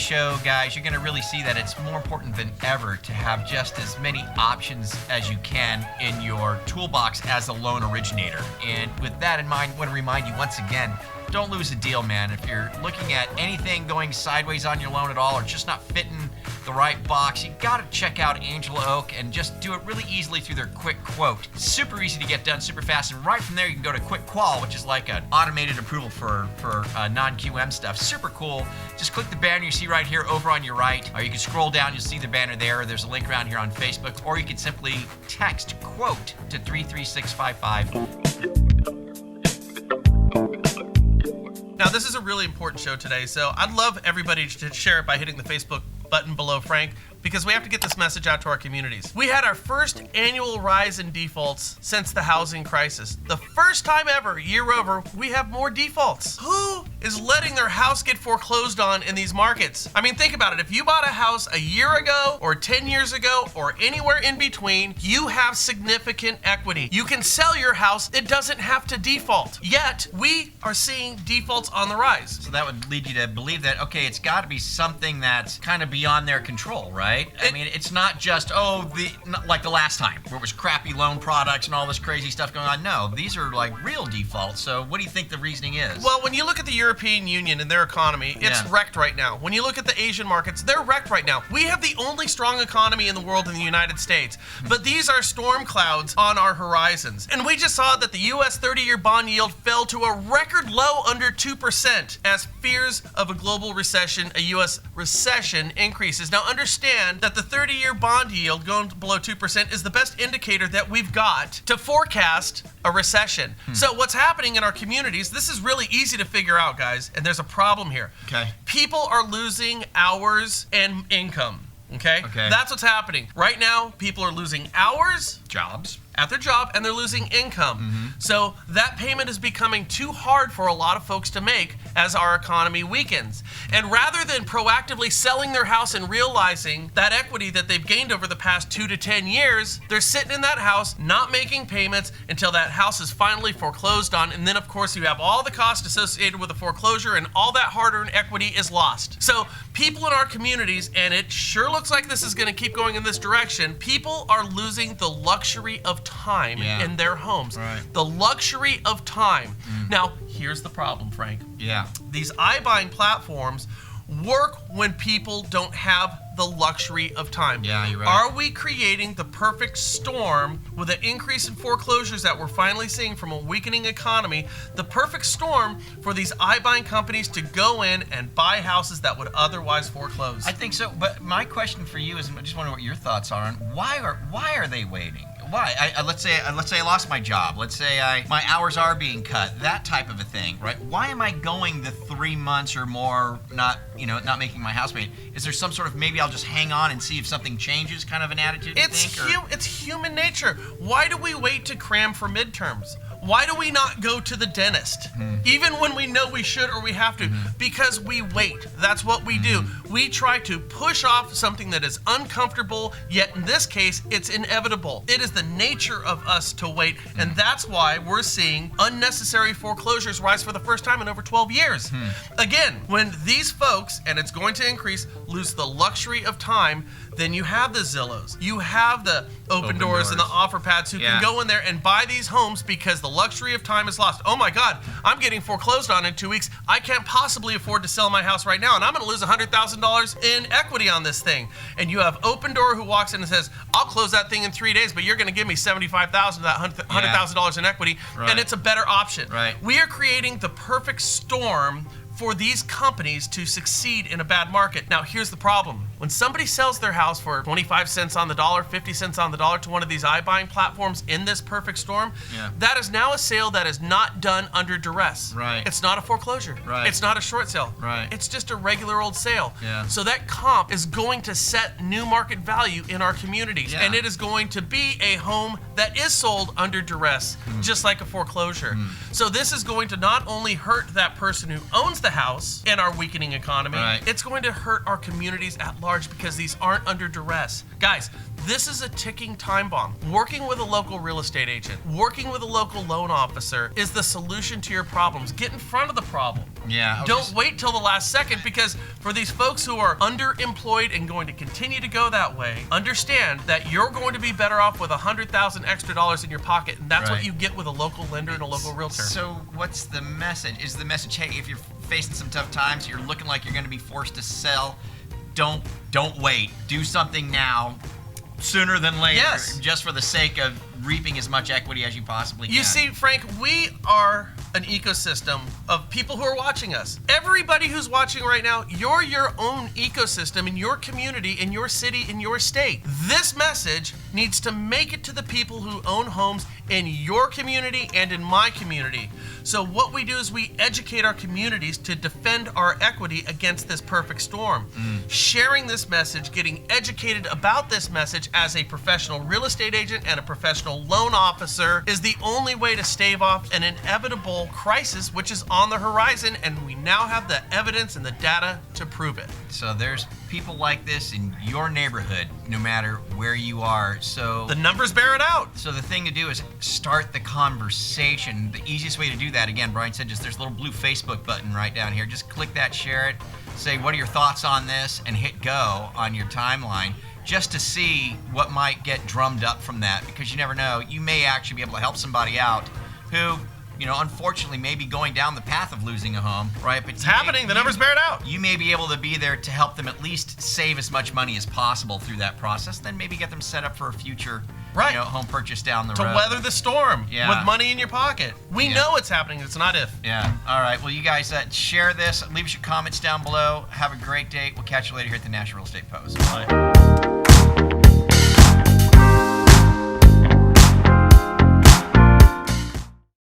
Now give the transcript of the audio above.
show, guys, you're going to really see that it's more important than ever to have just as many options as you can in your toolbox as a loan originator. And with that in mind, I want to remind you once again, don't lose a deal, man. If you're looking at anything going sideways on your loan at all or just not fitting the right box, you got to check out Angel Oak and just do it really easily through their Quick Quote. Super easy to get done, super fast, and right from there you can go to Quick Qual, which is like an automated approval for non-QM stuff. Super cool. Just click the banner you see right here over on your right, or you can scroll down, you'll see the banner there. There's a link around here on Facebook, or you can simply text QUOTE to 33655. Now, this is a really important show today, so I'd love everybody to share it by hitting the Facebook button below Frank, because we have to get this message out to our communities. We had our first annual rise in defaults since the housing crisis. The first time ever, year over, we have more defaults. Who is letting their house get foreclosed on in these markets? I mean, think about it. If you bought a house a year ago or 10 years ago or anywhere in between, you have significant equity. You can sell your house. It doesn't have to default. Yet, we are seeing defaults on the rise. So that would lead you to believe that, okay, it's got to be something that's kind of beyond their control, right? I mean, it's not just, like the last time, where it was crappy loan products and all this crazy stuff going on. No, these are like real defaults. So what do you think the reasoning is? Well, when you look at the European Union and their economy, it's wrecked right now. When you look at the Asian markets, they're wrecked right now. We have the only strong economy in the world in the United States, but these are storm clouds on our horizons. And we just saw that the U.S. 30-year bond yield fell to a record low under 2% as fears of a global recession, a U.S. recession, increases. Now understand that the 30-year bond yield going below 2% is the best indicator that we've got to forecast a recession. So what's happening in our communities, this is really easy to figure out, guys, and there's a problem here. Okay. People are losing hours and income. Okay? That's what's happening. Right now, people are losing hours, jobs, at their job, and they're losing income. So that payment is becoming too hard for a lot of folks to make as our economy weakens. And rather than proactively selling their house and realizing that equity that they've gained over the past 2 to 10 years, they're sitting in that house, not making payments until that house is finally foreclosed on. And then, of course, you have all the costs associated with the foreclosure, and all that hard-earned equity is lost. So people in our communities, and it sure looks like this is going to keep going in this direction, people are losing the luxury of time in their homes. The luxury of time. Now, here's the problem, Frank. These iBuying platforms work when people don't have the luxury of time. You're right. Are we creating the perfect storm with an increase in foreclosures that we're finally seeing from a weakening economy, the perfect storm for these iBuying companies to go in and buy houses that would otherwise foreclose? I think so, but my question for you is, I just wonder what your thoughts are on why are they waiting? Why? Let's say I lost my job. Let's say my hours are being cut. That type of a thing, right? Why am I going the 3 months or more not making my house payment? Is there some sort of maybe I'll just hang on and see if something changes kind of an attitude? It's human nature. Why do we wait to cram for midterms? Why do we not go to the dentist? Even when we know we should or we have to? Because we wait. That's what we do. We try to push off something that is uncomfortable, yet in this case, it's inevitable. It is the nature of us to wait, and that's why we're seeing unnecessary foreclosures rise for the first time in over 12 years. Again, when these folks, and it's going to increase, lose the luxury of time, then you have the Zillows, you have the Open Doors and the OfferPads who can go in there and buy these homes because the luxury of time is lost. Oh my God, I'm getting foreclosed on in 2 weeks. I can't possibly afford to sell my house right now, and I'm going to lose $100,000 in equity on this thing. And you have Open Door who walks in and says, I'll close that thing in 3 days, but you're going to give me $75,000 of that $100,000 in equity, and it's a better option. We are creating the perfect storm for these companies to succeed in a bad market. Now, here's the problem. When somebody sells their house for 25 cents on the dollar, 50 cents on the dollar to one of these iBuying platforms in this perfect storm, that is now a sale that is not done under duress. It's not a foreclosure. It's not a short sale. It's just a regular old sale. So that comp is going to set new market value in our communities, and it is going to be a home that is sold under duress, just like a foreclosure. So this is going to not only hurt that person who owns the house and our weakening economy. Right. It's going to hurt our communities at large because these aren't under duress. Guys, this is a ticking time bomb. Working with a local real estate agent, working with a local loan officer is the solution to your problems. Get in front of the problem. Yeah. Don't wait till the last second, because for these folks who are underemployed and going to continue to go that way, understand that you're going to be better off with $100,000 extra in your pocket, and that's Right. what you get with a local lender and a local realtor. So what's the message? Is the message, hey, if you're facing some tough times, you're looking like you're going to be forced to sell, don't wait. Do something now, sooner than later, Yes. just for the sake of reaping as much equity as you possibly can. You see, Frank, we are an ecosystem of people who are watching us. Everybody who's watching right now, you're your own ecosystem in your community, in your city, in your state. This message needs to make it to the people who own homes in your community and in my community. So what we do is we educate our communities to defend our equity against this perfect storm. Sharing this message, getting educated about this message as a professional real estate agent and a professional loan officer is the only way to stave off an inevitable crisis which is on the horizon, and we now have the evidence and the data to prove it. So there's people like this in your neighborhood, no matter where you are. So The numbers bear it out. So the thing to do is start the conversation. The easiest way to do that, again, Brian said, just there's a little blue Facebook button right down here. Just click that, share it, say, what are your thoughts on this, and hit go on your timeline, just to see what might get drummed up from that, because you never know. You may actually be able to help somebody out who, unfortunately may be going down the path of losing a home, right? But It's happening. The numbers bear it out. You may be able to be there to help them at least save as much money as possible through that process, then maybe get them set up for a future Right. home purchase down the To road. weather the storm Yeah. with money in your pocket. We Yeah. know it's happening. It's not if. Yeah. All right. Well, you guys share this. Leave us your comments down below. Have a great day. We'll catch you later here at the National Real Estate Post. Bye.